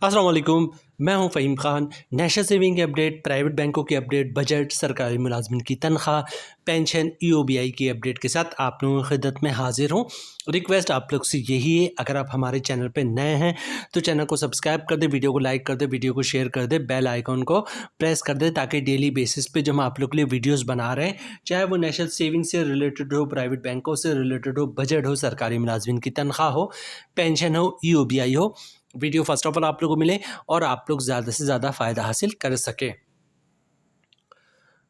अस्सलाम वालेकुम। मैं हूं फ़हीम ख़ान। नेशनल सेविंग की अपडेट, प्राइवेट बैंकों की अपडेट, बजट, सरकारी मुलाजमिन की तनख्वाह, पेंशन, ईओबीआई की अपडेट के साथ आप लोगों की खिदमत में हाजिर हूं। रिक्वेस्ट आप लोग से यही है, अगर आप हमारे चैनल पे नए हैं तो चैनल को सब्सक्राइब कर दें, वीडियो को लाइक कर दें, वीडियो को शेयर कर दें, बेल आइकॉन को प्रेस कर दें ताकि डेली बेसिस पे जो हम आप लोग के लिए वीडियोज़ बना रहे हैं, चाहे वो नेशनल सेविंग से रिलेटेड हो, प्राइवेट बैंकों से रिलेटेड हो, बजट हो, सरकारी मुलाजमिन की तनख्वाह हो, पेंशन हो, ईओबीआई हो, वीडियो फर्स्ट ऑफ ऑल आप लोगों को मिले और आप लोग ज़्यादा से ज़्यादा फ़ायदा हासिल कर सकें।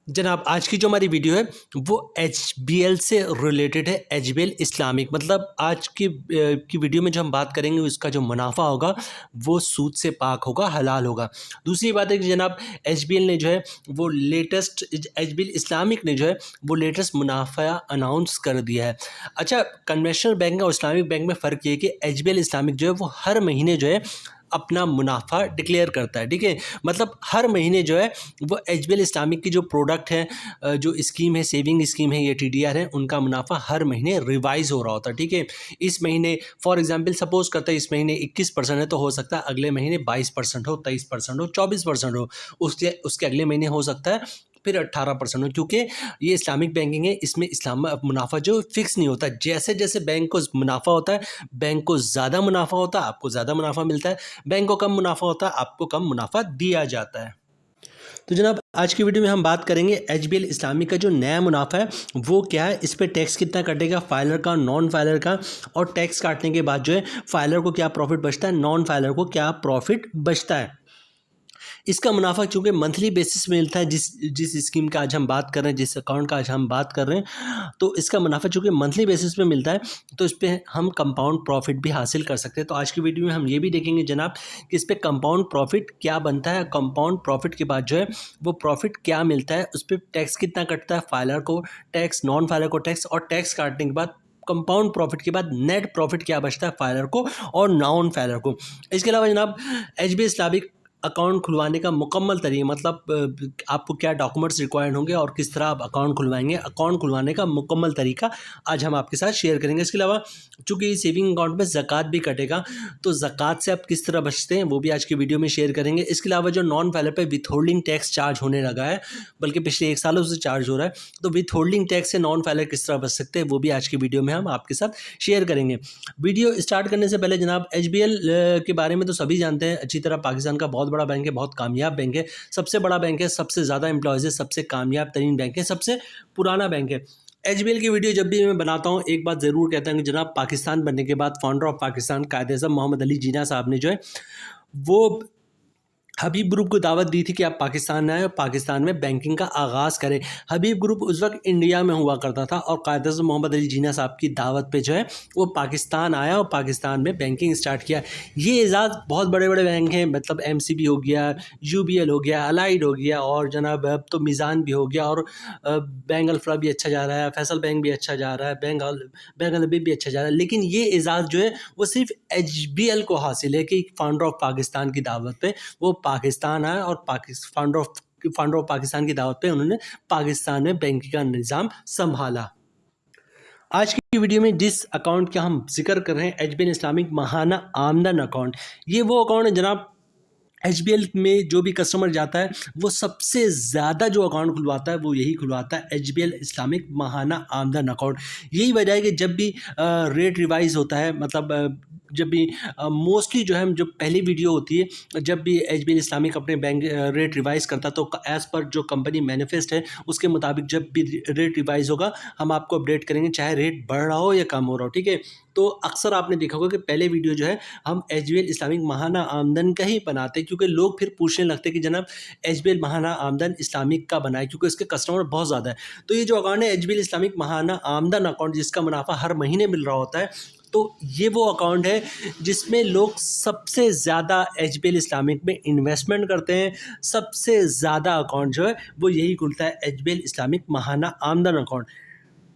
जनाब, आज की जो हमारी वीडियो है वो एचबीएल से रिलेटेड है। एचबीएल इस्लामिक मतलब आज की वीडियो में जो हम बात करेंगे उसका जो मुनाफा होगा वो सूद से पाक होगा, हलाल होगा। दूसरी बात है कि जनाब एचबीएल ने जो है वो लेटेस्ट एचबीएल इस्लामिक ने जो है वो लेटेस्ट मुनाफा अनाउंस कर दिया है। अच्छा, कन्वेंशनल बैंक और इस्लामिक बैंक में फ़र्क ये है कि एचबीएल इस्लामिक जो है वो हर महीने जो है अपना मुनाफा डिक्लेयर करता है, ठीक है। मतलब हर महीने जो है वो एचबीएल इस्लामिक की जो प्रोडक्ट है, जो स्कीम है, सेविंग स्कीम है, ये टीडीआर है, उनका मुनाफा हर महीने रिवाइज हो रहा होता है, ठीक है। इस महीने फॉर एग्जांपल सपोज करते हैं इस महीने 21% है तो हो सकता है अगले महीने 22% हो, 23% हो, 24% हो, उसके उसके अगले महीने हो सकता है फिर 18% हो, क्योंकि ये इस्लामिक बैंकिंग है, इसमें इस्लाम मुनाफा जो फिक्स नहीं होता। जैसे जैसे बैंक को मुनाफा होता है, बैंक को ज़्यादा मुनाफा होता है, आपको ज़्यादा मुनाफा मिलता है, बैंक को कम मुनाफा होता है, आपको कम मुनाफा दिया जाता है। तो जनाब आज की वीडियो में हम बात करेंगे एचबीएल इस्लामिक का जो नया मुनाफा है वो क्या है, इस पे टैक्स कितना कटेगा, फाइलर का, नॉन फाइलर का, और टैक्स काटने के बाद जो है फाइलर को क्या प्रॉफिट बचता है, नॉन फाइलर को क्या प्रॉफिट बचता है। इसका मुनाफा चूंकि मंथली बेसिस में मिलता है, जिस जिस स्कीम का आज हम बात कर रहे हैं, जिस अकाउंट का आज हम बात कर रहे हैं, तो इसका मुनाफा चूंकि मंथली बेसिस पे मिलता है तो इस पर हम कंपाउंड प्रॉफिट भी हासिल कर सकते हैं। तो आज की वीडियो में हम ये भी देखेंगे जनाब कि इस पर कंपाउंड प्रॉफिट क्या बनता है, कंपाउंड प्रॉफिट के बाद जो है वो प्रॉफिट क्या मिलता है, उस पर टैक्स कितना कटता है, फाइलर को टैक्स, नॉन फाइलर को टैक्स, और टैक्स काटने के बाद कंपाउंड प्रॉफिट के बाद नेट प्रॉफिट क्या बचता है फाइलर को और नॉन फाइलर को। इसके अलावा जनाब एचबीएल इस्लामिक अकाउंट खुलवाने का मुकम्मल तरीका, मतलब आपको क्या डॉक्यूमेंट्स रिक्वायर्ड होंगे और किस तरह आप अकाउंट खुलवाएंगे, अकाउंट खुलवाने का मुकम्मल तरीका आज हम आपके साथ शेयर करेंगे। इसके अलावा चूंकि सेविंग अकाउंट में ज़कात भी कटेगा तो ज़कात से आप किस तरह बचते हैं वो भी आज की वीडियो में शेयर करेंगे। इसके अलावा जो नॉन फाइलर पे विथ होल्डिंग टैक्स चार्ज होने लगा है, बल्कि पिछले 1 सालों से चार्ज हो रहा है, तो विथ होल्डिंग टैक्स से नॉन फाइलर किस तरह बच सकते हैं वो भी आज की वीडियो में हम आपके साथ शेयर करेंगे। वीडियो स्टार्ट करने से पहले जनाब एचबीएल के बारे में तो सभी जानते हैं अच्छी तरह, पाकिस्तान का बहुत बड़ा बैंक है, बहुत कामयाब बैंक है, सबसे बड़ा बैंक है, सबसे ज़्यादा एम्प्लॉयज़ है, सबसे कामयाब तरीन बैंक है, सबसे पुराना बैंक है। एचबीएल की वीडियो जब भी मैं बनाता हूँ एक बात ज़रूर कहता हूँ कि जनाब पाकिस्तान बनने के बाद फाउंडर ऑफ पाकिस्तान कायद-ए-आज़म मोहम्मद अली जिन्ना साहब ने जो है वो हबीब ग्रुप को दावत दी थी कि आप पाकिस्तान आएँ और पाकिस्तान में बैंकिंग का आगाज़ करें। हबीब ग्रुप उस वक़्त इंडिया में हुआ करता था और कायद-ए-आज़म मोहम्मद अली जिन्ना साहब की दावत पे जो है वो पाकिस्तान आया और पाकिस्तान में बैंकिंग स्टार्ट किया। ये एजाज़ बहुत बड़े-बड़े बैंक हैं, मतलब एमसीबी हो गया, यूबीएल हो गया, अलाइड हो गया, और जनाब अब तो मीज़ान भी हो गया, और बैंक अल्फ़ा भी अच्छा जा रहा है, फैसल बैंक भी अच्छा जा रहा है, बैंक अलबी भी अच्छा जा रहा है। लेकिन ये एजाज़ जो है वो सिर्फ़ एचबीएल को हासिल है कि फाउंडर ऑफ पाकिस्तान की दावत पे वो पाकिस्तान आए और फाउंडर ऑफ पाकिस्तान की दावत पे उन्होंने पाकिस्तान में बैंकिंग का निज़ाम संभाला। आज की वीडियो में जिस अकाउंट का हम जिक्र कर रहे हैं एचबीएल इस्लामिक महाना आमदन अकाउंट, ये वो अकाउंट है जनाब एचबीएल में जो भी कस्टमर जाता है वो सबसे ज़्यादा जो अकाउंट खुलवाता है वो यही खुलवाता है, एचबीएल इस्लामिक महाना आमदन अकाउंट। यही वजह है कि जब भी रेट रिवाइज होता है, मतलब जब भी मोस्टली जो है जो पहली वीडियो होती है, जब भी एचबीएल इस्लामिक अपने बैंक रेट रिवाइज करता है तो एज़ पर जो कंपनी मैनिफेस्ट है उसके मुताबिक जब भी रेट रिवाइज होगा हम आपको अपडेट करेंगे, चाहे रेट बढ़ रहा हो या कम हो रहा हो, ठीक है। तो अक्सर आपने देखा होगा कि पहले वीडियो जो है हम एचबीएल इस्लामिक महाना आमदन का ही बनाते हैं, क्योंकि लोग फिर पूछने लगते हैं कि जनाब एचबीएल महाना आमदन इस्लामिक का बनाए, क्योंकि इसके कस्टमर बहुत ज़्यादा है। तो ये जो अकाउंट है एचबीएल इस्लामिक महाना आमदन अकाउंट, जिसका मुनाफा हर महीने मिल रहा होता है, तो ये वो अकाउंट है जिसमें लोग सबसे ज़्यादा एचबीएल इस्लामिक में इन्वेस्टमेंट करते हैं। सबसे ज़्यादा अकाउंट जो है वो यही खुलता है, एचबीएल इस्लामिक महाना आमदन अकाउंट।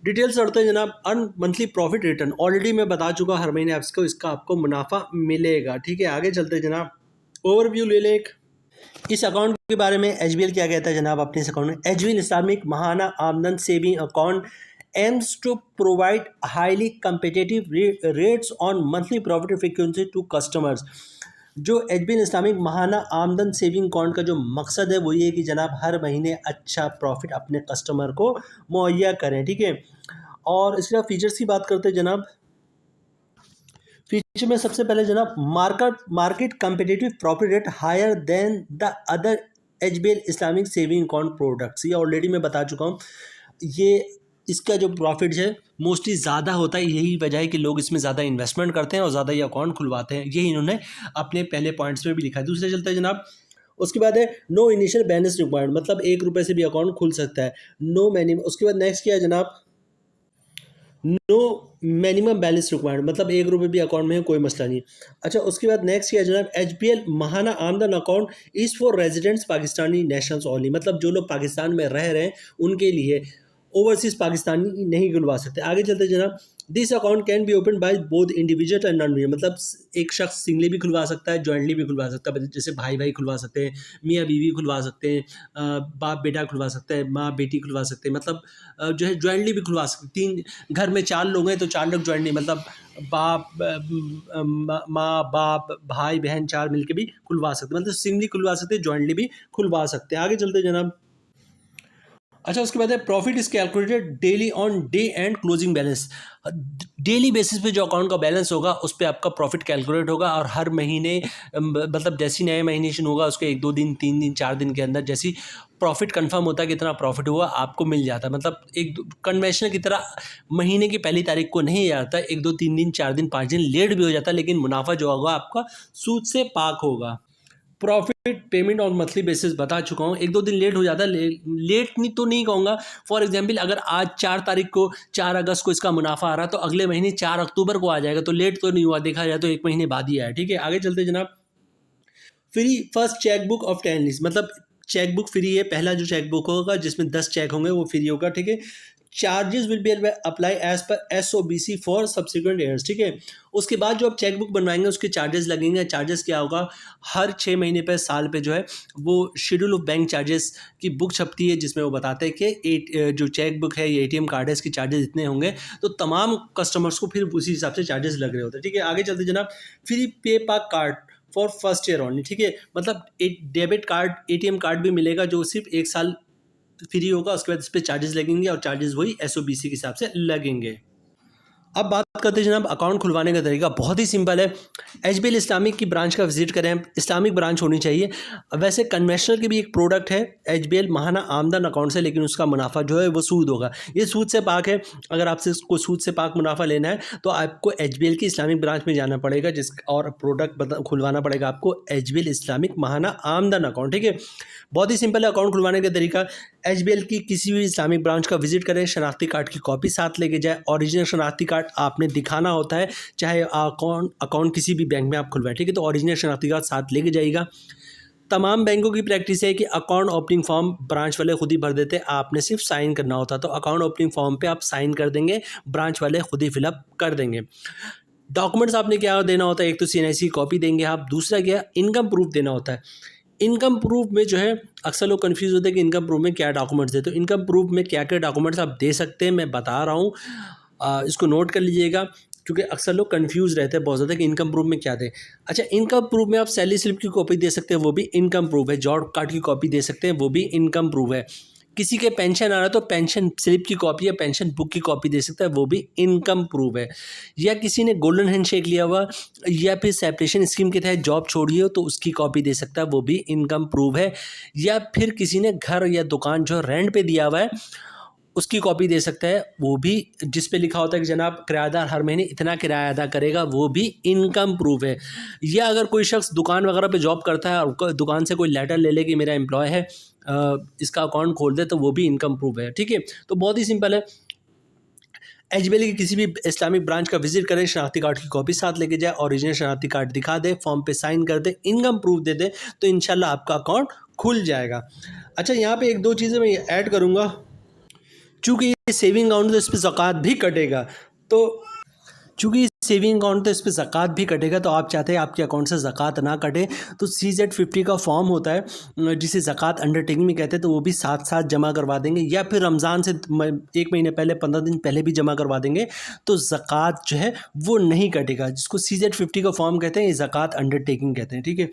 डिटेल्स पढ़ते हैं जनाब। Earn monthly profit return already मैं बता चुका, हर महीने आपको इसका आपको मुनाफा मिलेगा, ठीक है। आगे चलते हैं जनाब, ओवरव्यू ले लें एक इस अकाउंट के बारे में। एचबीएल क्या कहता है जनाब अपने इस अकाउंट में, एचबीएल इस्लामिक महाना आमदन saving account aims to provide highly competitive rates on monthly profit frequency to customers। जो एचबीएल इस्लामिक महाना आमदन सेविंग अकाउंट का जो मकसद है वो ये है कि जनाब हर महीने अच्छा प्रॉफिट अपने कस्टमर को मुहैया करें, ठीक है। और इसके बाद फीचर्स की बात करते हैं जनाब। फीचर में सबसे पहले जनाब market competitive profit rate higher than the other HBL Islamic saving account products. ये ऑलरेडी मैं बता चुका हूँ। ये इसका जो प्रॉफिट है मोस्टली ज़्यादा होता है, यही वजह है कि लोग इसमें ज़्यादा इन्वेस्टमेंट करते हैं और ज़्यादा ये अकाउंट खुलवाते हैं। यही इन्होंने अपने पहले पॉइंट्स में भी लिखा है। दूसरे चलते हैं जनाब। उसके बाद है नो इनिशियल बैलेंस रिक्वायर्ड, मतलब ₹1 से भी अकाउंट खुल सकता है। No minimum. उसके बाद नेक्स्ट क्या है जनाब, नो मिनिमम बैलेंस रिक्वायर्ड, मतलब ₹1 भी अकाउंट में है, कोई मसला नहीं। अच्छा, उसके बाद नेक्स्ट क्या है जनाब, एचबीएल महाना आमदन account is for residents Pakistani nationals only, मतलब जो लोग पाकिस्तान में रह रहे हैं उनके लिए, ओवरसीज़ पाकिस्तानी नहीं खुलवा सकते। आगे चलते जनाब। This account can be open by both individual and non individual, मतलब एक शख्स सिंगली भी खुलवा सकता है, जॉइंटली भी खुलवा सकता है। जैसे भाई भाई खुलवा सकते हैं, मियाँ बीवी खुलवा सकते हैं, बाप बेटा खुलवा सकते हैं, माँ बेटी खुलवा सकते हैं, मतलब जो है जॉइंटली भी खुलवा सकते हैं। 3 घर में 4 लोग हैं तो 4 लोग जॉइंटली, मतलब बाप माँ बाप भाई बहन 4 मिलके भी खुलवा सकते हैं, मतलब सिंगली खुलवा सकते हैं, जॉइंटली भी खुलवा सकते हैं। आगे चलते जनाब। अच्छा, उसके बाद है profit is calculated daily on day and closing balance. Daily basis पे जो अकाउंट का बैलेंस होगा उस पर आपका प्रॉफिट कैलकुलेट होगा, और हर महीने मतलब जैसी नए महीने शुरू होगा उसके 1-2 दिन 3 दिन 4 दिन के अंदर जैसी प्रॉफिट कंफर्म होता है कितना प्रॉफिट हुआ आपको मिल जाता है। मतलब एक कन्वेंशनल की तरह महीने की पहली तारीख को नहीं आता, 1-2 3 दिन 4 दिन 5 दिन लेट भी हो जाता है, लेकिन मुनाफा जो होगा आपका सूद से पाक होगा। Profit payment on monthly basis बता चुका हूँ। 1-2 दिन लेट हो जाता है, लेट नहीं तो नहीं कहूँगा। फॉर एग्जांपल अगर आज 4 तारीख को 4 अगस्त को इसका मुनाफा आ रहा तो अगले महीने 4 अक्टूबर को आ जाएगा, तो लेट तो नहीं हुआ, देखा जाए तो 1 महीने बाद ही आया, ठीक है। आगे चलते जनाब। Free first chequebook of 10 lease, मतलब चेकबुक फ्री है, पहला जो चेकबुक होगा जिसमें 10 चेक होंगे वो फ्री होगा, ठीक है। Charges will be apply as per SOBC for subsequent years, ठीक है। उसके बाद जो आप चेकबुक बनवाएंगे उसके चार्जेस लगेंगे। चार्जेस क्या होगा, हर 6 महीने पर साल पे जो है वो शेड्यूल ऑफ बैंक चार्जेस की बुक छपती है जिसमें वो बताते हैं कि जो चेकबुक है या ATM कार्ड है इसके चार्जेस इतने होंगे, तो तमाम कस्टमर्स को फिर उसी हिसाब से चार्जेस लग रहे होते हैं, ठीक है। आगे चलते जनाब। फ्री पे पाक card for first year only, ठीक है। मतलब एक डेबिट कार्ड ATM कार्ड भी मिलेगा जो सिर्फ 1 साल फ्री होगा, उसके बाद इस पर चार्जेस लगेंगे और चार्जेस वही SOBC के हिसाब से लगेंगे। अब बात करते हैं जनाब अकाउंट खुलवाने का तरीका। बहुत ही सिंपल है। एचबीएल इस्लामिक की ब्रांच का विजिट करें, इस्लामिक ब्रांच होनी चाहिए। वैसे कन्वेंशनल की भी एक प्रोडक्ट है एचबीएल महाना आमदन अकाउंट से, लेकिन उसका मुनाफा जो है वो सूद होगा, ये सूद से पाक है। अगर आपसे कोई सूद से पाक मुनाफा लेना है तो आपको एचबीएल की इस्लामिक ब्रांच में जाना पड़ेगा, और प्रोडक्ट खुलवाना पड़ेगा आपको एचबीएल इस्लामिक महाना आमदन अकाउंट, ठीक है। बहुत ही सिंपल है अकाउंट खुलवाने का तरीका। एचबीएल की किसी भी इस्लामिक ब्रांच का विजिट करें, शनाख्ती कार्ड की कॉपी साथ लेके जाए। ओरिजिनल शनाख्ती कार्ड आपने दिखाना होता है, चाहे अकाउंट किसी भी बैंक में आप खुलवाएं, ठीक है। तो ओरिजिनल शनाख्ती कार्ड साथ लेके जाइएगा। तमाम बैंकों की प्रैक्टिस है कि अकाउंट ओपनिंग फॉर्म ब्रांच वाले खुद ही भर देते हैं, आपने सिर्फ साइन करना होता है। तो अकाउंट ओपनिंग फॉर्म पे आप साइन कर देंगे, ब्रांच वाले खुद ही फिलअप कर देंगे। डॉक्यूमेंट्स आपने क्या देना होता है, एक तो CNIC की कॉपी देंगे आप, दूसरा क्या इनकम प्रूफ देना होता है। इनकम प्रूफ में जो है अक्सर लोग कंफ्यूज होते हैं कि इनकम प्रूफ में क्या डॉक्यूमेंट्स देते, तो इनकम प्रूफ में क्या क्या डॉक्यूमेंट्स आप दे सकते हैं मैं बता रहा हूँ, इसको नोट कर लीजिएगा, क्योंकि अक्सर लोग कंफ्यूज रहते हैं बहुत ज़्यादा कि इनकम प्रूफ में क्या दें। अच्छा, इनकम प्रूफ में आप सैलरी स्लिप की कॉपी दे सकते हैं, वो भी इनकम प्रूफ है। जॉब कार्ड की कॉपी दे सकते हैं, वो भी इनकम प्रूफ है। किसी के पेंशन आ रहा है तो पेंशन स्लिप की कॉपी या पेंशन बुक की कॉपी दे सकता है, वो भी इनकम प्रूफ है। या किसी ने गोल्डन हैंडशेक लिया हुआ या फिर सेपरेशन स्कीम के तहत जॉब छोड़ी हो तो उसकी कॉपी दे सकता है, वो भी इनकम प्रूफ है। या फिर किसी ने घर या दुकान जो रेंट पे दिया हुआ है उसकी कॉपी दे सकता है, वो भी जिस पे लिखा होता है कि जनाब किराएदार हर महीने इतना किराया अदा करेगा, वो भी इनकम प्रूफ है। या अगर कोई शख्स दुकान वगैरह पे जॉब करता है और दुकान से कोई लेटर ले ले कि मेरा एम्प्लॉय है, इसका अकाउंट खोल दे, तो वो भी इनकम प्रूफ है, ठीक है। तो बहुत ही सिंपल है। एचबीएल की किसी भी इस्लामिक ब्रांच का विजिट करें, शनाख्ती कार्ड की कॉपी साथ लेके जाए, ओरिजिनल शनाख्ती कार्ड दिखा दे, फॉर्म पे साइन कर दे, इनकम प्रूफ दे दे, तो इंशाल्लाह आपका अकाउंट खुल जाएगा। अच्छा, यहाँ पे 1-2 चीज़ें मैं ऐड करूँगा। चूँकि ये सेविंग अकाउंट तो इस पर ज़कात भी कटेगा, तो चूँकि सेविंग अकाउंट तो इस पे ज़कात भी कटेगा, तो आप चाहते हैं आपके अकाउंट से ज़कात ना कटे तो CZ50 का फॉर्म होता है जिसे ज़कात अंडरटेकिंग में कहते हैं, तो वो भी साथ साथ जमा करवा देंगे, या फिर रमज़ान से 1 महीने पहले 15 दिन पहले भी जमा करवा देंगे तो ज़कात जो है वो नहीं कटेगा, जिसको CZ50 का फॉर्म कहते हैं, ये ज़कात अंडरटेकिंग कहते हैं। ठीक है।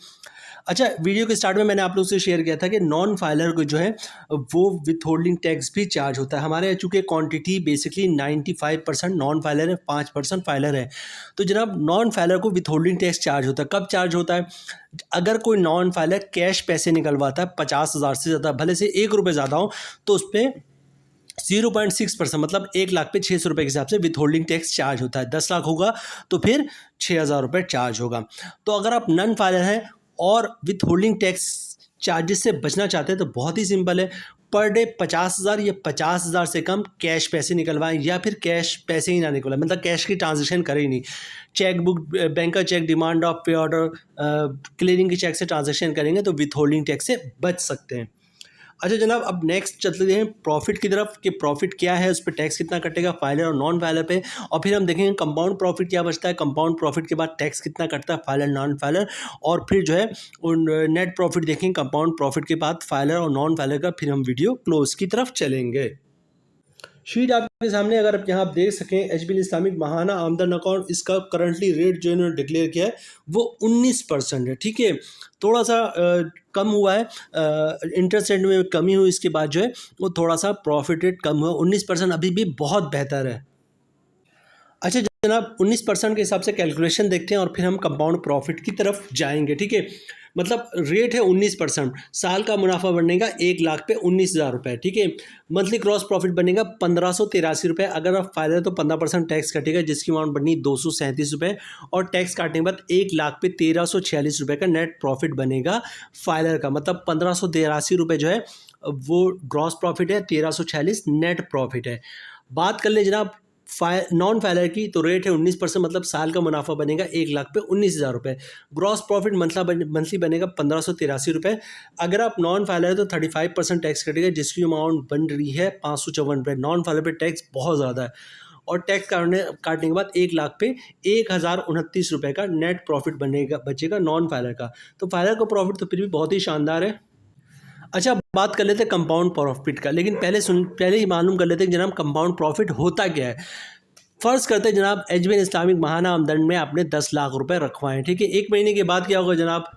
अच्छा, वीडियो के स्टार्ट में मैंने आप लोग से शेयर किया था कि नॉन फाइलर को जो है वो विथ होल्डिंग टैक्स भी चार्ज होता है। हमारे यहाँ चूँकि क्वांटिटी बेसिकली 95% नॉन फाइलर है, 5% फाइलर है, तो जनाब नॉन फाइलर को विथ होल्डिंग टैक्स चार्ज होता है। कब चार्ज होता है? अगर कोई नॉन फाइलर कैश पैसे निकलवाता है 50,000 से ज़्यादा, भले से 1 रुपये ज़्यादा हो, तो उस पर 0.6% मतलब 1 लाख पे 600 रुपये के हिसाब से विथ होल्डिंग टैक्स चार्ज होता है। 10 लाख होगा तो फिर 6,000 रुपये चार्ज होगा। तो अगर आप नॉन फाइलर हैं और विथ होल्डिंग टैक्स चार्जेस से बचना चाहते हैं तो बहुत ही सिंपल है, पर डे 50,000 या 50,000 से कम कैश पैसे निकलवाएं, या फिर कैश पैसे ही ना निकलवाएं, मतलब कैश की ट्रांजेक्शन करें ही नहीं। चेक बुक, बैंक का चेक, डिमांड ऑफ पे ऑर्डर, क्लियरिंग के चेक से ट्रांजेक्शन करेंगे तो विथ होल्डिंग टैक्स से बच सकते हैं। अच्छा जनाब, अब नेक्स्ट चलते हैं प्रॉफिट की तरफ कि प्रॉफिट क्या है, उस पर टैक्स कितना कटेगा फाइलर और नॉन फाइलर पे, और फिर हम देखेंगे कंपाउंड प्रॉफिट क्या बचता है, कंपाउंड प्रॉफिट के बाद टैक्स कितना कटता है फाइलर नॉन फाइलर, और फिर जो है नेट प्रॉफिट देखेंगे कंपाउंड प्रॉफिट के बाद फाइलर और नॉन फाइलर का, फिर हम वीडियो क्लोज की तरफ चलेंगे। शीट आपके सामने अगर आप यहाँ देख सकें, एचबीएल इस्लामिक माहाना आमदन अकाउंट, इसका करंटली रेट जो इन्होंने डिक्लेयर किया है वो 19% है। ठीक है, थोड़ा सा कम हुआ है, इंटरेस्ट रेट में कमी हुई, इसके बाद जो है वो थोड़ा सा प्रॉफिट रेट कम हुआ। 19% अभी भी बहुत बेहतर है। अच्छा जनाब, 19% के हिसाब से कैलकुलेशन देखते हैं और फिर हम कंपाउंड प्रॉफिट की तरफ जाएंगे। ठीक है, मतलब रेट है 19%, साल का मुनाफा बनेगा 1 लाख पे 19,000 रुपये। ठीक है, मंथली क्रॉस प्रॉफिट बनेगा 1,583 रुपये। अगर आप फायदा तो 15% टैक्स कटेगा, जिसकी अमाउंट बनी 237 रुपये, और टैक्स काटने के बाद 1 लाख पे 1,346 रुपये का नेट प्रॉफिट बनेगा फाइलर का। मतलब 1,583 रुपये जो है वो ग्रॉस प्रॉफिट है, 1,346 नेट प्रॉफिट है। बात कर ले जनाब नॉन फाइलर की, तो रेट है 19%, मतलब साल का मुनाफा बनेगा 1 लाख पे 19,000 रुपये। ग्रॉस प्रॉफिट मंथली बनेगा 1,583 रुपये। अगर आप नॉन फाइलर है तो 35% टैक्स कटेगा, जिसकी अमाउंट बन रही है 554 रुपये। नॉन फाइलर पे टैक्स बहुत ज़्यादा है, और टैक्स काटने के बाद 1 लाख पे 1,029 रुपये का नेट प्रॉफिट बचेगा नॉन फाइलर का। तो फाइलर का प्रॉफिट तो फिर भी बहुत ही शानदार है। अच्छा, बात कर लेते हैं कंपाउंड प्रॉफिट का, लेकिन पहले ही मालूम कर लेते हैं जनाब कंपाउंड प्रॉफिट होता क्या है। फ़र्ज़ करते हैं जनाब एचबीएल इस्लामिक माहाना आमदन में आपने 10 लाख रुपए रखवाएं। ठीक है, 1 महीने के बाद क्या होगा जनाब,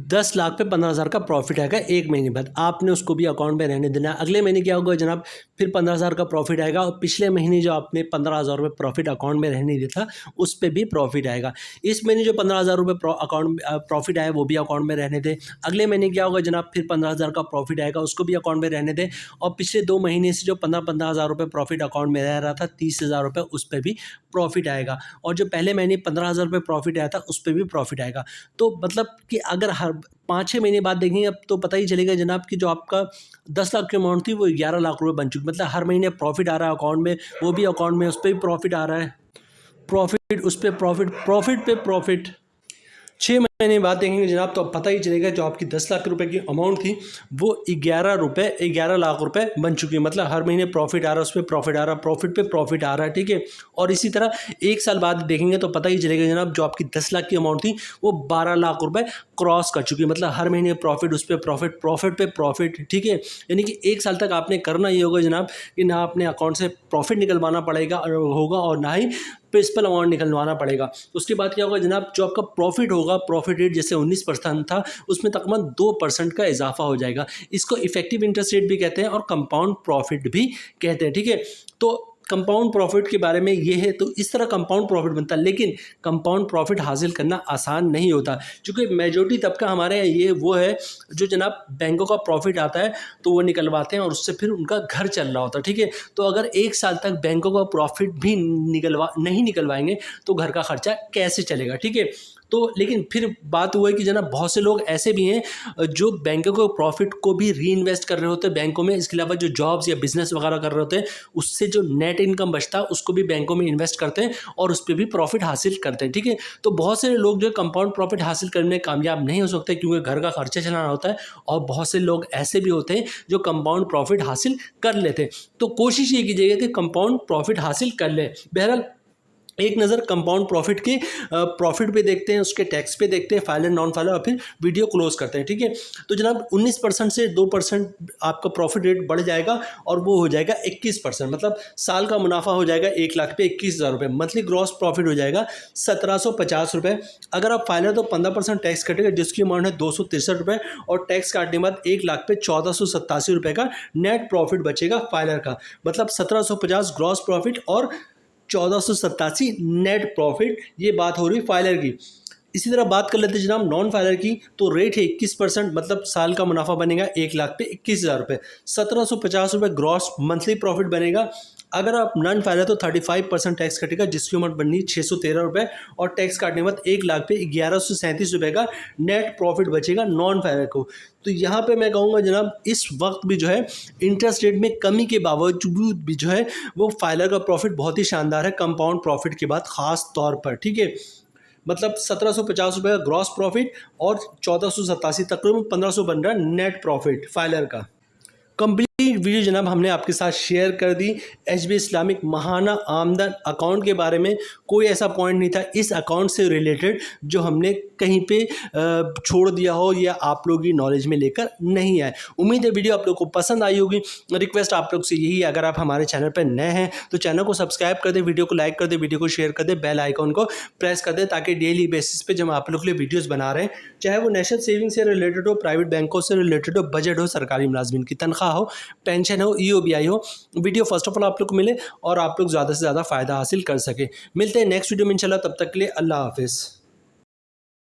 10 लाख पे 15,000 का प्रॉफिट आएगा 1 महीने बाद, आपने उसको भी अकाउंट में रहने देना है। अगले महीने क्या होगा जनाब, फिर 15,000 का प्रॉफिट आएगा, और पिछले महीने जो आपने 15,000 रुपये प्रॉफिट अकाउंट में रहने दिया था उस पर भी प्रॉफिट आएगा। इस महीने जो 15,000 रुपये अकाउंट प्रॉफिट आया वो भी अकाउंट में रहने दें। अगले महीने क्या होगा जनाब, फिर 15,000 का प्रॉफिट आएगा, उसको भी अकाउंट में रहने दें। और पिछले 2 महीने से जो 15,000 रुपये प्रॉफिट अकाउंट में रह रहा था, 30,000 रुपये, उस पर भी प्रॉफिट आएगा। और जो पहले महीने 15,000 रुपये प्रॉफिट आया था उस पर भी प्रॉफिट आएगा। तो मतलब कि अगर हर 5-6 महीने बाद देखेंगे अब तो पता ही चलेगा जनाब कि जो आपका 10 लाख की अमाउंट थी वो 11 लाख रुपए बन चुकी। मतलब हर महीने प्रॉफिट आ रहा है अकाउंट में, वो भी अकाउंट में, उस पर भी प्रॉफिट आ रहा है, प्रॉफिट उस पर प्रॉफिट, प्रॉफिट पे प्रॉफिट। 6 महीने बाद देखेंगे जनाब तो अब पता ही चलेगा जो आपकी 10 लाख रुपए की अमाउंट थी वो 11 लाख रुपए बन चुकी है। मतलब हर महीने प्रॉफिट आ रहा है, उस पर प्रॉफिट आ रहा है, प्रॉफिट पे प्रॉफिट आ रहा है। ठीक है, और इसी तरह 1 साल बाद देखेंगे तो पता ही चलेगा जनाब जो आपकी 10 लाख की अमाउंट थी वो 12 लाख रुपए क्रॉस कर चुकी है। मतलब हर महीने प्रॉफिट, उस पर प्रॉफिट, प्रॉफिट पे प्रॉफिट। ठीक है, यानी कि 1 साल तक आपने करना ये होगा जनाब कि ना अपने अकाउंट से प्रॉफिट निकलवाना पड़ेगा और ना ही प्रिंसिपल अमाउंट निकलवाना पड़ेगा। उसके बाद क्या होगा जनाब, जो आपका प्रॉफिट होगा, प्रॉफिट रेट जैसे 19% था उसमें तकरीबन 2% का इजाफा हो जाएगा। इसको इफेक्टिव इंटरेस्ट रेट भी कहते हैं और कंपाउंड प्रॉफिट भी कहते हैं। ठीक है, तो कंपाउंड प्रॉफिट के बारे में ये है, तो इस तरह कंपाउंड प्रॉफिट बनता है। लेकिन कंपाउंड प्रॉफिट हासिल करना आसान नहीं होता, क्योंकि मेजॉरिटी तबका हमारे यहाँ ये वो है जो जनाब बैंकों का प्रॉफिट आता है तो वो निकलवाते हैं और उससे फिर उनका घर चल रहा होता है। ठीक है, तो अगर 1 साल तक बैंकों का प्रॉफिट भी नहीं निकलवाएंगे तो घर का खर्चा कैसे चलेगा। ठीक है, तो लेकिन फिर बात हुआ है कि जनाब बहुत से लोग ऐसे भी हैं जो बैंकों को प्रॉफिट को भी री इन्वेस्ट कर रहे होते हैं बैंकों में। इसके अलावा जो जॉब्स या बिजनेस वगैरह कर रहे होते हैं उससे जो नेट इनकम बचता है उसको भी बैंकों में इन्वेस्ट करते हैं और उस पर भी प्रॉफिट हासिल करते हैं। ठीक है, तो बहुत से लोग जो कंपाउंड प्रॉफिट हासिल करने में कामयाब नहीं हो सकते क्योंकि घर का खर्चा चलाना होता है, और बहुत से लोग ऐसे भी होते हैं जो कंपाउंड प्रॉफिट हासिल कर लेते हैं। तो कोशिश ये कीजिएगा कि कंपाउंड प्रॉफिट हासिल कर लें। बहरहाल एक नज़र कंपाउंड प्रॉफिट के प्रॉफिट पे देखते हैं, उसके टैक्स पे देखते हैं, फाइलर नॉन फाइलर, और फिर वीडियो क्लोज करते हैं। ठीक है, तो जनाब 19% से 2% आपका प्रॉफिट रेट बढ़ जाएगा और वो हो जाएगा 21%। मतलब साल का मुनाफा हो जाएगा 1 लाख पे 21,000 रुपये। मंथली ग्रॉस प्रॉफिट हो जाएगा 1750 रुपये। अगर आप फाइलर तो 15% टैक्स कटेगा, जिसकी अमाउंट है 263 रुपये, और टैक्स काटने के बाद 1 लाख पे 1487 रुपये का नेट प्रॉफिट बचेगा फाइलर का। मतलब 1750 ग्रॉस प्रॉफिट और 1487 नेट प्रॉफिट। ये बात हो रही फाइलर की। इसी तरह बात कर लेते हैं जनाब नॉन फाइलर की, तो रेट है 21%। मतलब साल का मुनाफा बनेगा 1 लाख पे 21,000 रुपये। 1750 रुपये ग्रॉस मंथली प्रॉफिट बनेगा। अगर आप नॉन फाइलर तो 35% टैक्स कटेगा, जिसकी अमाउंट बननी 613 रुपये, और टैक्स काटने के बाद 1 लाख पे 1137 रुपये का नेट प्रॉफिट बचेगा नॉन फाइलर को। तो यहाँ पे मैं कहूँगा जनाब इस वक्त भी जो है इंटरेस्ट रेट में कमी के बावजूद भी जो है वो फाइलर का प्रॉफिट बहुत ही शानदार है कंपाउंड प्रॉफिट के बाद ख़ास तौर पर। ठीक है, मतलब 1750 रुपये का ग्रॉस प्रॉफिट और 1487 तकरीबन 1500 बन रहा है नेट प्रॉफिट फाइलर का। कंप्लीट वीडियो जनाब हमने आपके साथ शेयर कर दी एचबी इस्लामिक महाना आमदन अकाउंट के बारे में। कोई ऐसा पॉइंट नहीं था इस अकाउंट से रिलेटेड जो हमने कहीं पे छोड़ दिया हो या आप लोग की नॉलेज में लेकर नहीं आए। उम्मीद है वीडियो आप लोग को पसंद आई होगी। रिक्वेस्ट आप लोग से यही है, अगर आप हमारे चैनल पर नए हैं तो चैनल को सब्सक्राइब कर दें, वीडियो को लाइक कर दें, वीडियो को शेयर कर दें, बेल आइकॉन को प्रेस कर दें, ताकि डेली बेसिस पे जब आप लोग के लिए वीडियोज़ बना रहे हैं, चाहे वो नेशनल सेविंग से रिलेटेड हो, प्राइवेट बैंकों से रिलेटेड हो, बजट हो, सरकारी मुलाजमिन की तनख्वाह हो, पेंशन हो, ईओबीआई हो, वीडियो फर्स्ट ऑफ ऑल आप लोग को मिले और आप लोग ज़्यादा से ज़्यादा फ़ायदा हासिल कर सके। मिलते हैं नेक्स्ट वीडियो में इंशाल्लाह, तब तक के लिए अल्लाह हाफिज़।